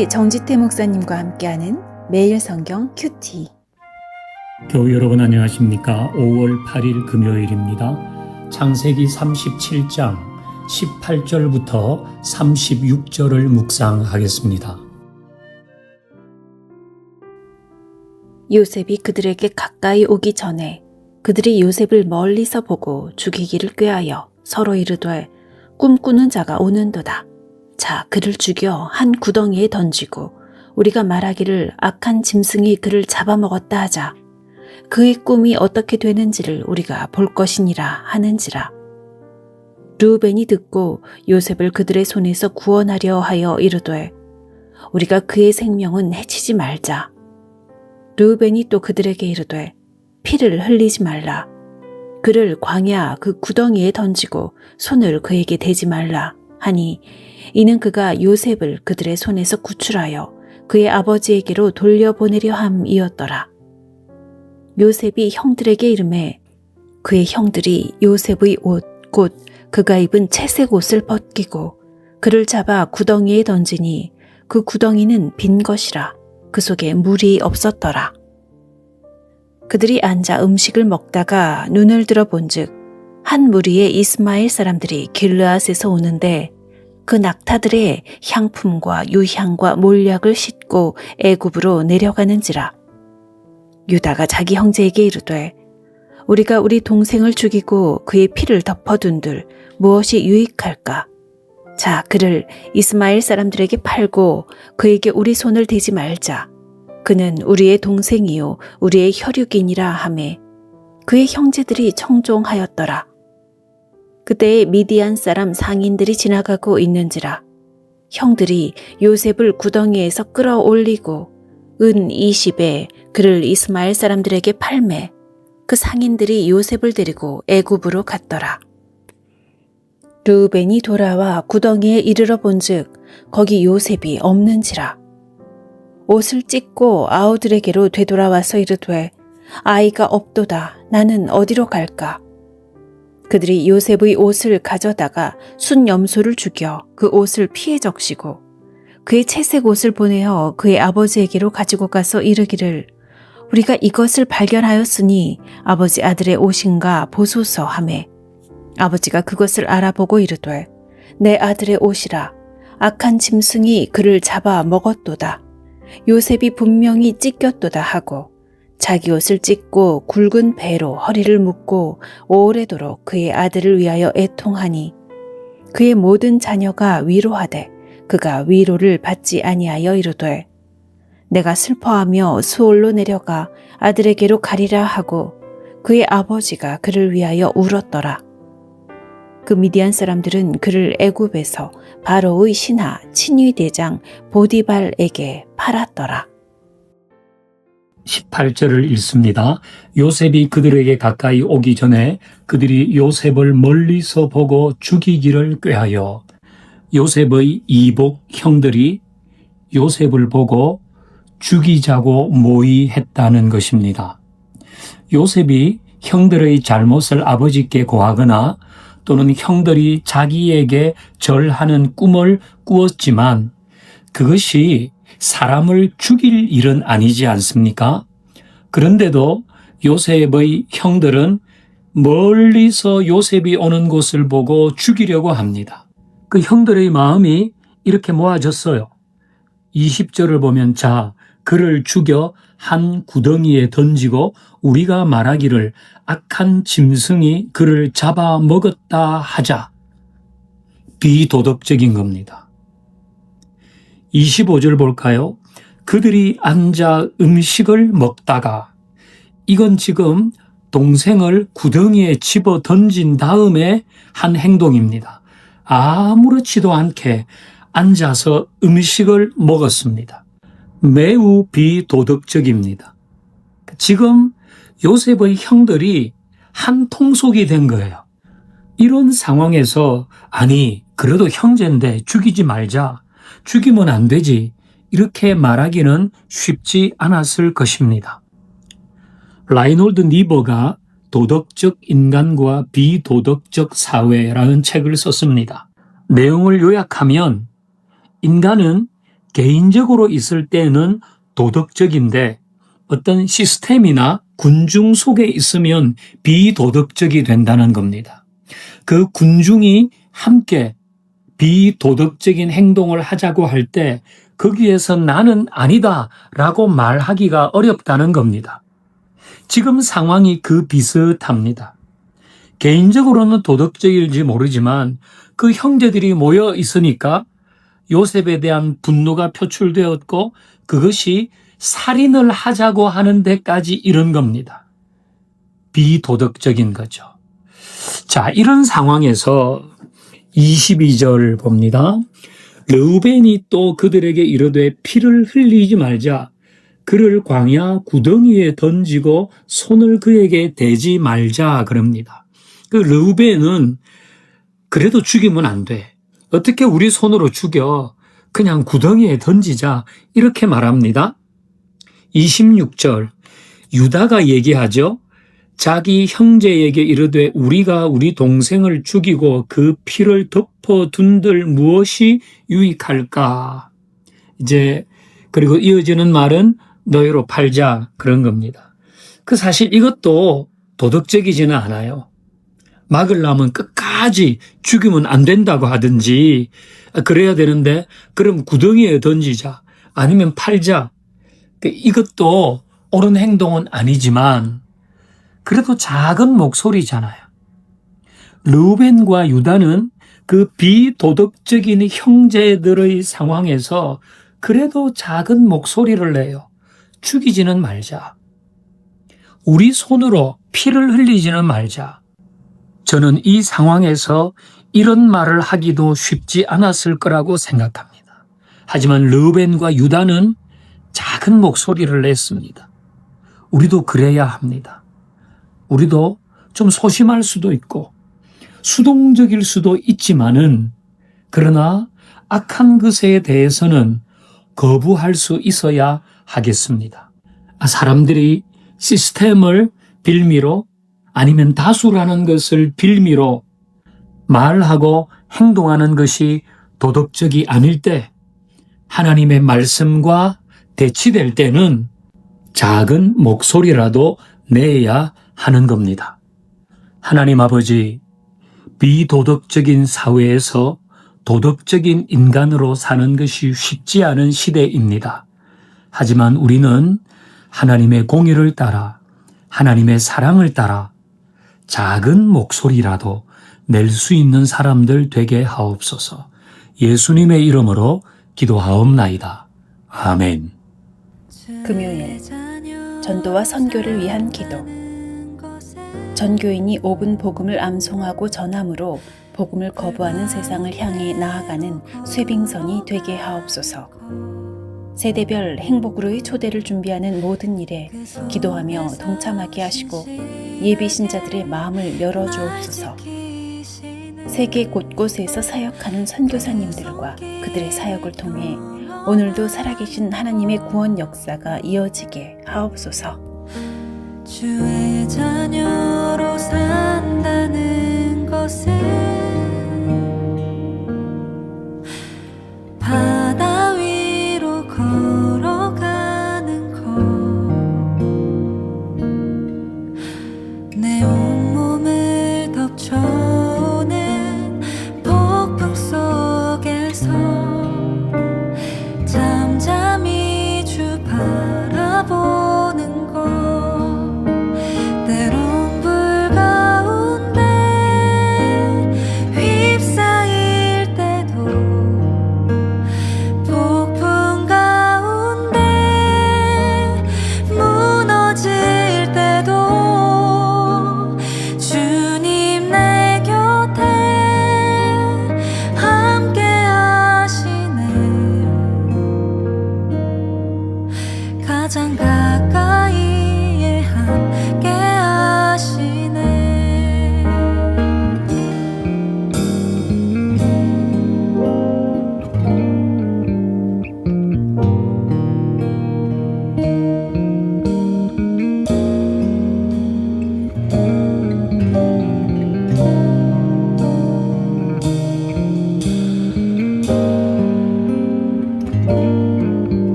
우리 정지태 목사님과 함께하는 매일 성경 큐티. 교우 여러분 안녕하십니까? 5월 8일 금요일입니다. 창세기 37장 18절부터 36절을 묵상하겠습니다. 요셉이 그들에게 가까이 오기 전에 그들이 요셉을 멀리서 보고 죽이기를 꾀하여 서로 이르되 꿈꾸는 자가 오는도다. 자, 그를 죽여 한 구덩이에 던지고 우리가 말하기를 악한 짐승이 그를 잡아먹었다 하자. 그의 꿈이 어떻게 되는지를 우리가 볼 것이니라 하는지라. 르우벤이 듣고 요셉을 그들의 손에서 구원하려 하여 이르되 우리가 그의 생명은 해치지 말자. 르우벤이 또 그들에게 이르되 피를 흘리지 말라. 그를 광야 그 구덩이에 던지고 손을 그에게 대지 말라 하니 이는 그가 요셉을 그들의 손에서 구출하여 그의 아버지에게로 돌려보내려 함이었더라. 요셉이 형들에게 이르매 그의 형들이 요셉의 옷 곧 그가 입은 채색 옷을 벗기고 그를 잡아 구덩이에 던지니 그 구덩이는 빈 것이라. 그 속에 물이 없었더라. 그들이 앉아 음식을 먹다가 눈을 들어 본즉 한 무리의 이스마엘 사람들이 길르앗에서 오는데 그 낙타들의 향품과 유향과 몰약을 싣고 애굽으로 내려가는지라. 유다가 자기 형제에게 이르되 우리가 우리 동생을 죽이고 그의 피를 덮어둔들 무엇이 유익할까? 자, 그를 이스마엘 사람들에게 팔고 그에게 우리 손을 대지 말자. 그는 우리의 동생이요 우리의 혈육이니라 하매 그의 형제들이 청종하였더라. 그때에 미디안 사람 상인들이 지나가고 있는지라. 형들이 요셉을 구덩이에서 끌어올리고 은 20에 그를 이스마엘 사람들에게 팔매 그 상인들이 요셉을 데리고 애굽으로 갔더라. 르우벤이 돌아와 구덩이에 이르러 본즉 거기 요셉이 없는지라. 옷을 찢고 아우들에게로 되돌아와서 이르되 아이가 없도다. 나는 어디로 갈까? 그들이 요셉의 옷을 가져다가 순염소를 죽여 그 옷을 피에 적시고 그의 채색 옷을 보내어 그의 아버지에게로 가지고 가서 이르기를 우리가 이것을 발견하였으니 아버지 아들의 옷인가 보소서 하매 아버지가 그것을 알아보고 이르되 내 아들의 옷이라. 악한 짐승이 그를 잡아 먹었도다. 요셉이 분명히 찢겼도다 하고 자기 옷을 찢고 굵은 배로 허리를 묶고 오래도록 그의 아들을 위하여 애통하니 그의 모든 자녀가 위로하되 그가 위로를 받지 아니하여 이르되 내가 슬퍼하며 수올로 내려가 아들에게로 가리라 하고 그의 아버지가 그를 위하여 울었더라. 그 미디안 사람들은 그를 애굽에서 바로의 신하 친위 대장 보디발에게 팔았더라. 18절을 읽습니다. 요셉이 그들에게 가까이 오기 전에 그들이 요셉을 멀리서 보고 죽이기를 꾀하여 요셉의 이복 형들이 요셉을 보고 죽이자고 모의했다는 것입니다. 요셉이 형들의 잘못을 아버지께 고하거나 또는 형들이 자기에게 절하는 꿈을 꾸었지만 그것이 사람을 죽일 일은 아니지 않습니까? 그런데도 요셉의 형들은 멀리서 요셉이 오는 곳을 보고 죽이려고 합니다. 그 형들의 마음이 이렇게 모아졌어요. 20절을 보면 자, 그를 죽여 한 구덩이에 던지고 우리가 말하기를 악한 짐승이 그를 잡아먹었다 하자. 비도덕적인 겁니다. 25절 볼까요? 그들이 앉아 음식을 먹다가 이건 지금 동생을 구덩이에 집어 던진 다음에 한 행동입니다. 아무렇지도 않게 앉아서 음식을 먹었습니다. 매우 비도덕적입니다. 지금 요셉의 형들이 한 통속이 된 거예요. 이런 상황에서 아니 그래도 형제인데 죽이지 말자. 죽이면 안 되지. 이렇게 말하기는 쉽지 않았을 것입니다. 라이놀드 니버가 도덕적 인간과 비도덕적 사회라는 책을 썼습니다. 내용을 요약하면 인간은 개인적으로 있을 때는 도덕적인데 어떤 시스템이나 군중 속에 있으면 비도덕적이 된다는 겁니다. 그 군중이 함께 비도덕적인 행동을 하자고 할 때 거기에서 나는 아니다라고 말하기가 어렵다는 겁니다. 지금 상황이 그 비슷합니다. 개인적으로는 도덕적일지 모르지만 그 형제들이 모여 있으니까 요셉에 대한 분노가 표출되었고 그것이 살인을 하자고 하는 데까지 이른 겁니다. 비도덕적인 거죠. 자, 이런 상황에서 22절 봅니다. 르우벤이 또 그들에게 이르되 피를 흘리지 말자. 그를 광야 구덩이에 던지고 손을 그에게 대지 말자 그럽니다. 그 르우벤은 그래도 죽이면 안 돼. 어떻게 우리 손으로 죽여? 그냥 구덩이에 던지자. 이렇게 말합니다. 26절 유다가 얘기하죠. 자기 형제에게 이르되 우리가 우리 동생을 죽이고 그 피를 덮어둔들 무엇이 유익할까? 이제 그리고 이어지는 말은 너희로 팔자 그런 겁니다. 그 사실 이것도 도덕적이지는 않아요. 막으려면 끝까지 죽이면 안 된다고 하든지 그래야 되는데 그럼 구덩이에 던지자 아니면 팔자. 이것도 옳은 행동은 아니지만 그래도 작은 목소리잖아요. 르우벤과 유다는 그 비도덕적인 형제들의 상황에서 그래도 작은 목소리를 내요. 죽이지는 말자. 우리 손으로 피를 흘리지는 말자. 저는 이 상황에서 이런 말을 하기도 쉽지 않았을 거라고 생각합니다. 하지만 르우벤과 유다는 작은 목소리를 냈습니다. 우리도 그래야 합니다. 우리도 좀 소심할 수도 있고 수동적일 수도 있지만은 그러나 악한 것에 대해서는 거부할 수 있어야 하겠습니다. 사람들이 시스템을 빌미로 아니면 다수라는 것을 빌미로 말하고 행동하는 것이 도덕적이 아닐 때 하나님의 말씀과 대치될 때는 작은 목소리라도 내야 하는 겁니다. 하나님 아버지, 비도덕적인 사회에서 도덕적인 인간으로 사는 것이 쉽지 않은 시대입니다. 하지만 우리는 하나님의 공의를 따라 하나님의 사랑을 따라 작은 목소리라도 낼 수 있는 사람들 되게 하옵소서. 예수님의 이름으로 기도하옵나이다. 아멘. 금요일 전도와 선교를 위한 기도. 전교인이 5분 복음을 암송하고 전함으로 복음을 거부하는 세상을 향해 나아가는 쇠빙선이 되게 하옵소서. 세대별 행복으로의 초대를 준비하는 모든 일에 기도하며 동참하게 하시고 예비 신자들의 마음을 열어주옵소서. 세계 곳곳에서 사역하는 선교사님들과 그들의 사역을 통해 오늘도 살아계신 하나님의 구원 역사가 이어지게 하옵소서. 주의 자녀로